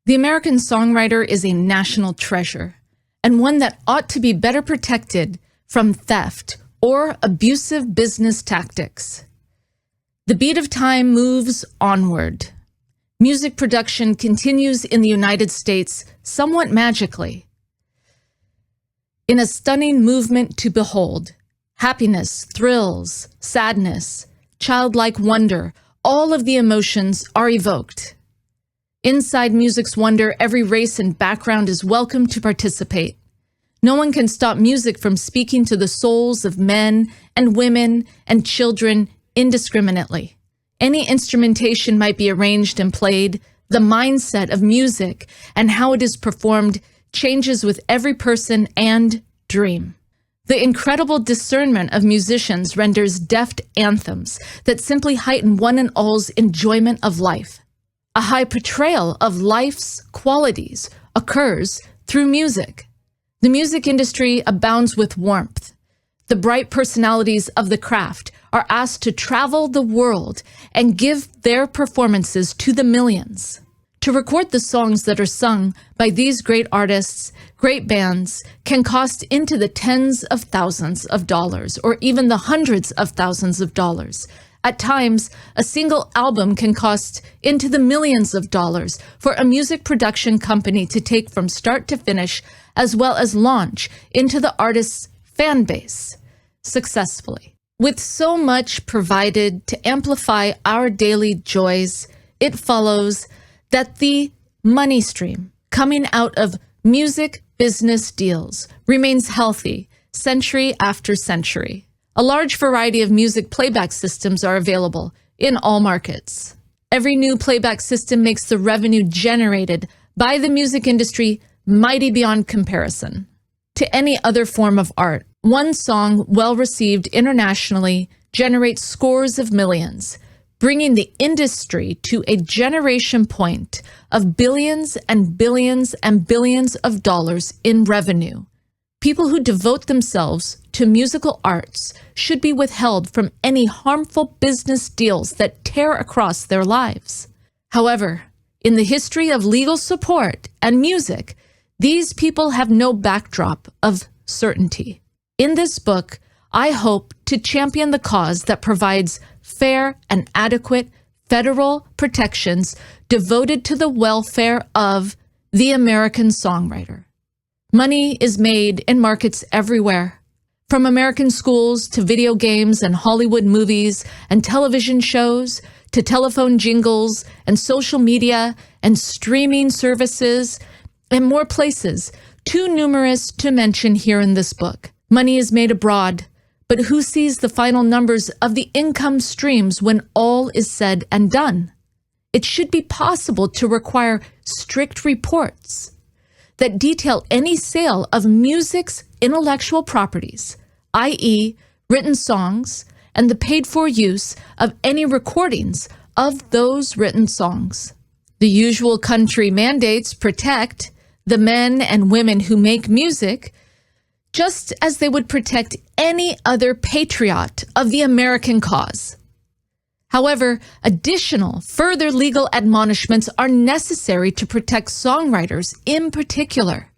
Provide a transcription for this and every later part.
The American songwriter is a national treasure, and one that ought to be better protected from theft or abusive business tactics. The beat of time moves onward. Music production continues in the United States somewhat magically. In a stunning movement to behold, happiness, thrills, sadness, childlike wonder, all of the emotions are evoked. Inside music's wonder, every race and background is welcome to participate. No one can stop music from speaking to the souls of men and women and children indiscriminately. Any instrumentation might be arranged and played. The mindset of music and how it is performed changes with every person and dream. The incredible discernment of musicians renders deft anthems that simply heighten one and all's enjoyment of life. A high portrayal of life's qualities occurs through music. The music industry abounds with warmth. The bright personalities of the craft are asked to travel the world and give their performances to the millions. To record the songs that are sung by these great artists, great bands, can cost into the tens of thousands of dollars or even the hundreds of thousands of dollars. At times, a single album can cost into the millions of dollars for a music production company to take from start to finish, as well as launch into the artist's fan base successfully. With so much provided to amplify our daily joys, it follows that the money stream coming out of music business deals remains healthy century after century. A large variety of music playback systems are available in all markets. Every new playback system makes the revenue generated by the music industry mighty beyond comparison to any other form of art. One song, well received internationally, generates scores of millions, bringing the industry to a generation point of billions and billions and billions of dollars in revenue. People who devote themselves to musical arts should be withheld from any harmful business deals that tear across their lives. However, in the history of legal support and music, these people have no backdrop of certainty. In this book, I hope to champion the cause that provides fair and adequate federal protections devoted to the welfare of the American songwriter. Money is made in markets everywhere, from American schools to video games and Hollywood movies and television shows to telephone jingles and social media and streaming services and more places, too numerous to mention here in this book. Money is made abroad, but who sees the final numbers of the income streams when all is said and done? It should be possible to require strict reports that detail any sale of music's intellectual properties, i.e., written songs, and the paid-for use of any recordings of those written songs. The usual country mandates protect the men and women who make music, just as they would protect any other patriot of the American cause. However, additional further legal admonishments are necessary to protect songwriters in particular.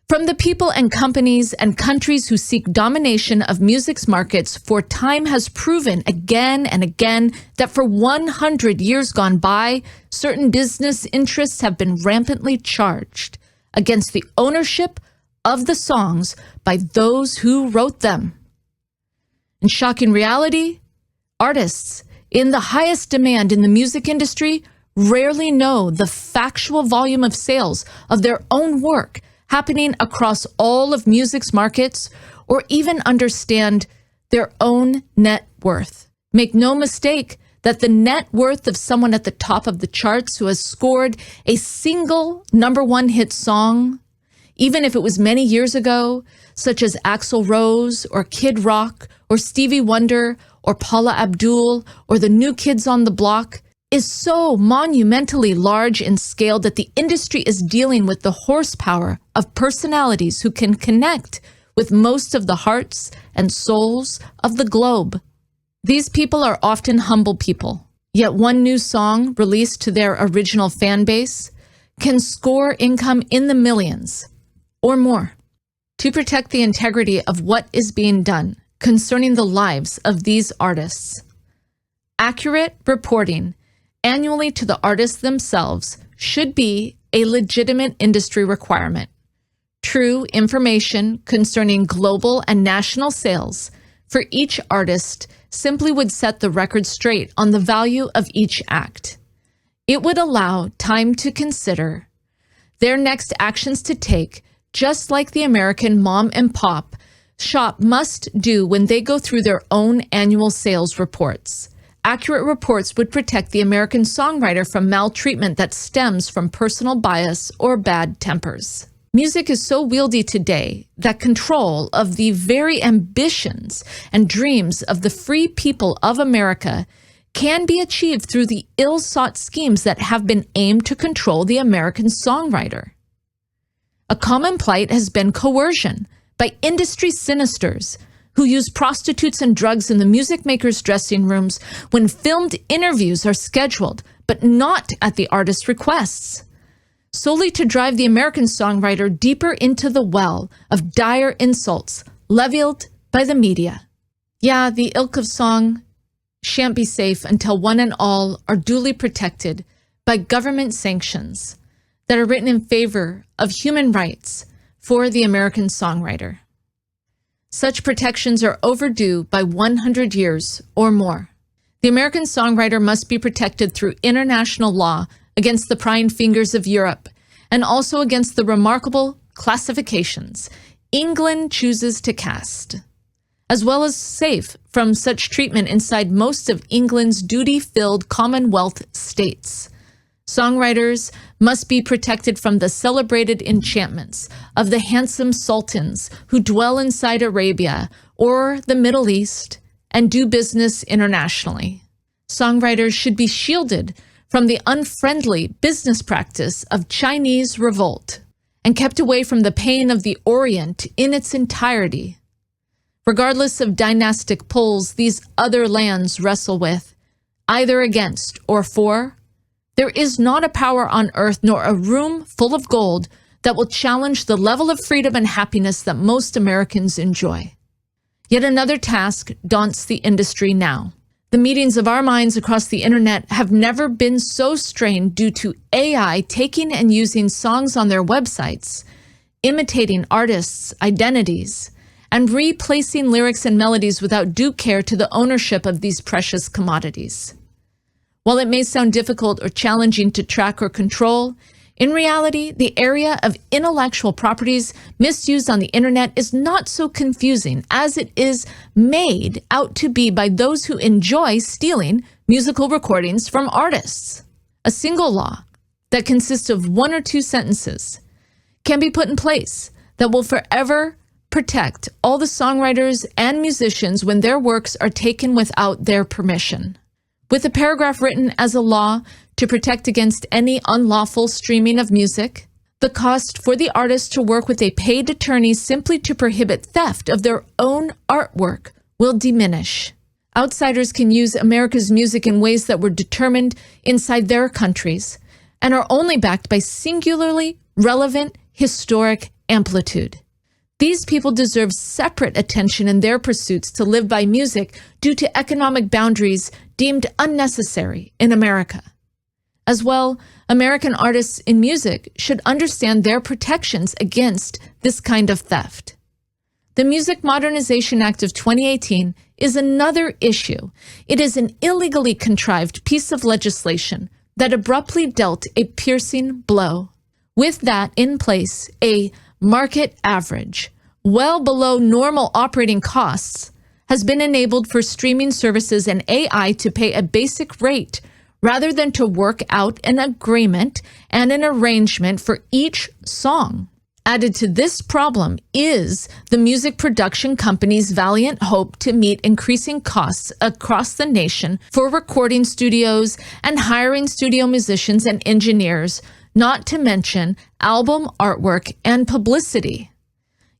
From the people and companies and countries who seek domination of music's markets, for time has proven again and again that for 100 years gone by, certain business interests have been rampantly charged against the ownership of the songs by those who wrote them. In shocking reality, artists in the highest demand in the music industry rarely know the factual volume of sales of their own work happening across all of music's markets, or even understand their own net worth. Make no mistake that the net worth of someone at the top of the charts who has scored a single #1 hit song, even if it was many years ago, such as Axl Rose or Kid Rock or Stevie Wonder or Paula Abdul or the New Kids on the Block, is so monumentally large in scale that the industry is dealing with the horsepower of personalities who can connect with most of the hearts and souls of the globe. These people are often humble people, yet one new song released to their original fan base can score income in the millions or more. To protect the integrity of what is being done concerning the lives of these artists, accurate reporting annually to the artists themselves should be a legitimate industry requirement. True information concerning global and national sales for each artist simply would set the record straight on the value of each act. It would allow time to consider their next actions to take, just like the American mom and pop shop must do when they go through their own annual sales reports. Accurate reports would protect the American songwriter from maltreatment that stems from personal bias or bad tempers. Music is so wieldy today that control of the very ambitions and dreams of the free people of America can be achieved through the ill-sought schemes that have been aimed to control the American songwriter. A common plight has been coercion by industry sinisters who use prostitutes and drugs in the music makers' dressing rooms when filmed interviews are scheduled, but not at the artist's requests, solely to drive the American songwriter deeper into the well of dire insults leveled by the media. Yeah, the ilk of song shan't be safe until one and all are duly protected by government sanctions that are written in favor of human rights for the American songwriter. Such protections are overdue by 100 years or more. The American songwriter must be protected through international law against the prying fingers of Europe and also against the remarkable classifications England chooses to cast, as well as safe from such treatment inside most of England's duty-filled Commonwealth states. Songwriters must be protected from the celebrated enchantments of the handsome sultans who dwell inside Arabia or the Middle East and do business internationally. Songwriters should be shielded from the unfriendly business practice of Chinese revolt and kept away from the pain of the Orient in its entirety. Regardless of dynastic pulls these other lands wrestle with, either against or for, there is not a power on earth nor a room full of gold that will challenge the level of freedom and happiness that most Americans enjoy. Yet another task daunts the industry now. The meetings of our minds across the internet have never been so strained due to AI taking and using songs on their websites, imitating artists' identities, and replacing lyrics and melodies without due care to the ownership of these precious commodities. While it may sound difficult or challenging to track or control, in reality, the area of intellectual properties misused on the internet is not so confusing as it is made out to be by those who enjoy stealing musical recordings from artists. A single law that consists of 1 or 2 sentences can be put in place that will forever protect all the songwriters and musicians when their works are taken without their permission. With a paragraph written as a law to protect against any unlawful streaming of music, the cost for the artist to work with a paid attorney simply to prohibit theft of their own artwork will diminish. Outsiders can use America's music in ways that were determined inside their countries and are only backed by singularly relevant historic amplitude. These people deserve separate attention in their pursuits to live by music due to economic boundaries deemed unnecessary in America. As well, American artists in music should understand their protections against this kind of theft. The Music Modernization Act of 2018 is another issue. It is an illegally contrived piece of legislation that abruptly dealt a piercing blow. With that in place, a market average, well below normal operating costs, has been enabled for streaming services and AI to pay a basic rate rather than to work out an agreement and an arrangement for each song. Added to this problem is the music production company's valiant hope to meet increasing costs across the nation for recording studios and hiring studio musicians and engineers, not to mention album artwork and publicity.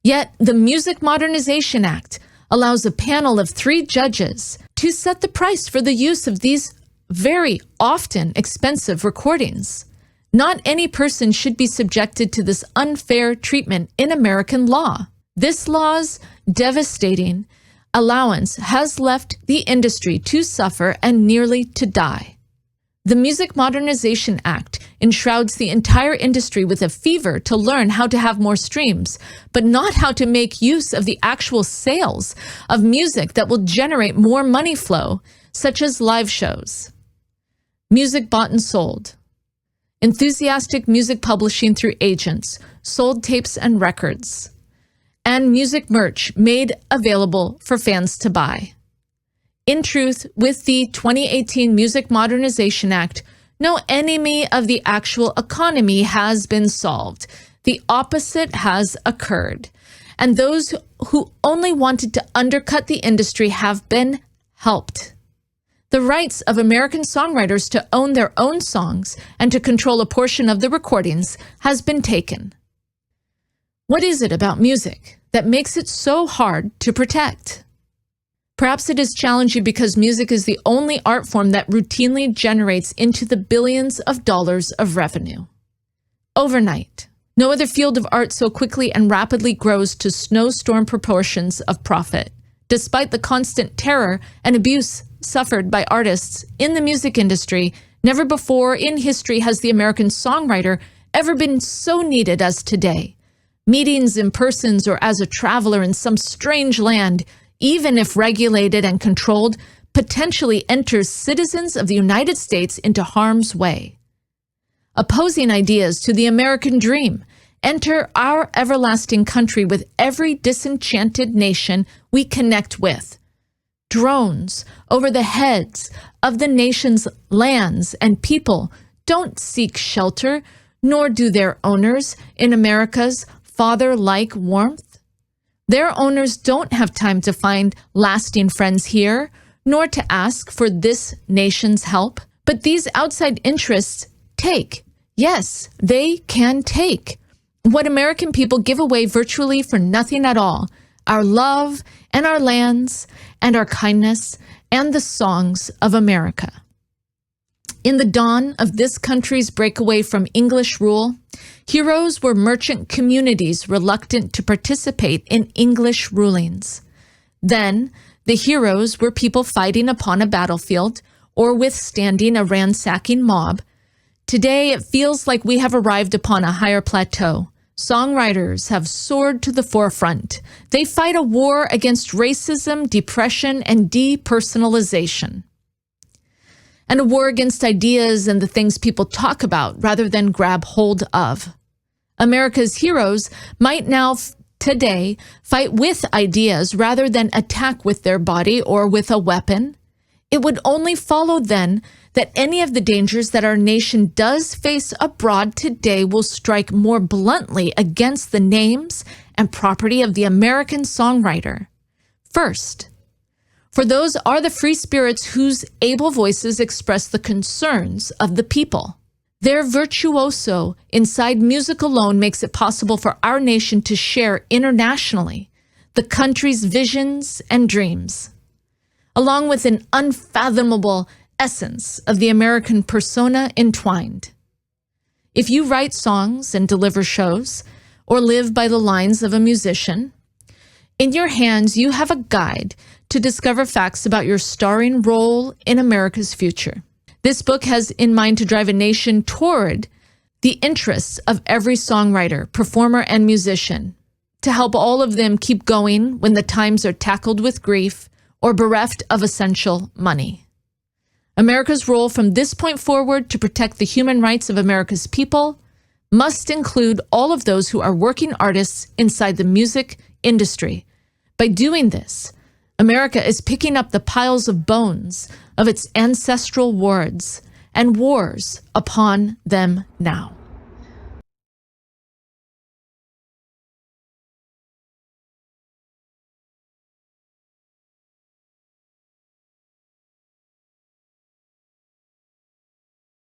Yet the Music Modernization Act allows a panel of 3 judges to set the price for the use of these very often expensive recordings. Not any person should be subjected to this unfair treatment in American law. This law's devastating allowance has left the industry to suffer and nearly to die. The Music Modernization Act enshrouds the entire industry with a fever to learn how to have more streams, but not how to make use of the actual sales of music that will generate more money flow, such as live shows. Music bought and sold. Enthusiastic music publishing through agents, sold tapes and records, and music merch made available for fans to buy. In truth, with the 2018 Music Modernization Act, no enemy of the actual economy has been solved. The opposite has occurred, and those who only wanted to undercut the industry have been helped. The rights of American songwriters to own their own songs and to control a portion of the recordings has been taken. What is it about music that makes it so hard to protect? Perhaps it is challenging because music is the only art form that routinely generates into the billions of dollars of revenue. Overnight, no other field of art so quickly and rapidly grows to snowstorm proportions of profit, despite the constant terror and abuse suffered by artists in the music industry. Never before in history has the American songwriter ever been so needed as today. Meetings in persons or as a traveler in some strange land, even if regulated and controlled, potentially enters citizens of the United States into harm's way. Opposing ideas to the American dream enter our everlasting country with every disenchanted nation we connect with. Drones over the heads of the nation's lands and people don't seek shelter, nor do their owners in America's father-like warmth. Their owners don't have time to find lasting friends here, nor to ask for this nation's help. But these outside interests take. Yes, they can take what American people give away virtually for nothing at all: our love and our lands and our kindness and the songs of America. In the dawn of this country's breakaway from English rule, heroes were merchant communities reluctant to participate in English rulings. Then, the heroes were people fighting upon a battlefield or withstanding a ransacking mob. Today, it feels like we have arrived upon a higher plateau. Songwriters have soared to the forefront. They fight a war against racism, depression, and depersonalization. And a war against ideas and the things people talk about rather than grab hold of. America's heroes might now today fight with ideas rather than attack with their body or with a weapon. It would only follow then that any of the dangers that our nation does face abroad today will strike more bluntly against the names and property of the American songwriter. First, for those are the free spirits whose able voices express the concerns of the people. Their virtuoso inside music alone makes it possible for our nation to share internationally the country's visions and dreams, along with an unfathomable essence of the American persona entwined. If you write songs and deliver shows, or live by the lines of a musician, in your hands you have a guide to discover facts about your starring role in America's future. This book has in mind to drive a nation toward the interests of every songwriter, performer, and musician, to help all of them keep going when the times are tackled with grief or bereft of essential money. America's role from this point forward to protect the human rights of America's people must include all of those who are working artists inside the music industry. By doing this, America is picking up the piles of bones of its ancestral wars and wars upon them now.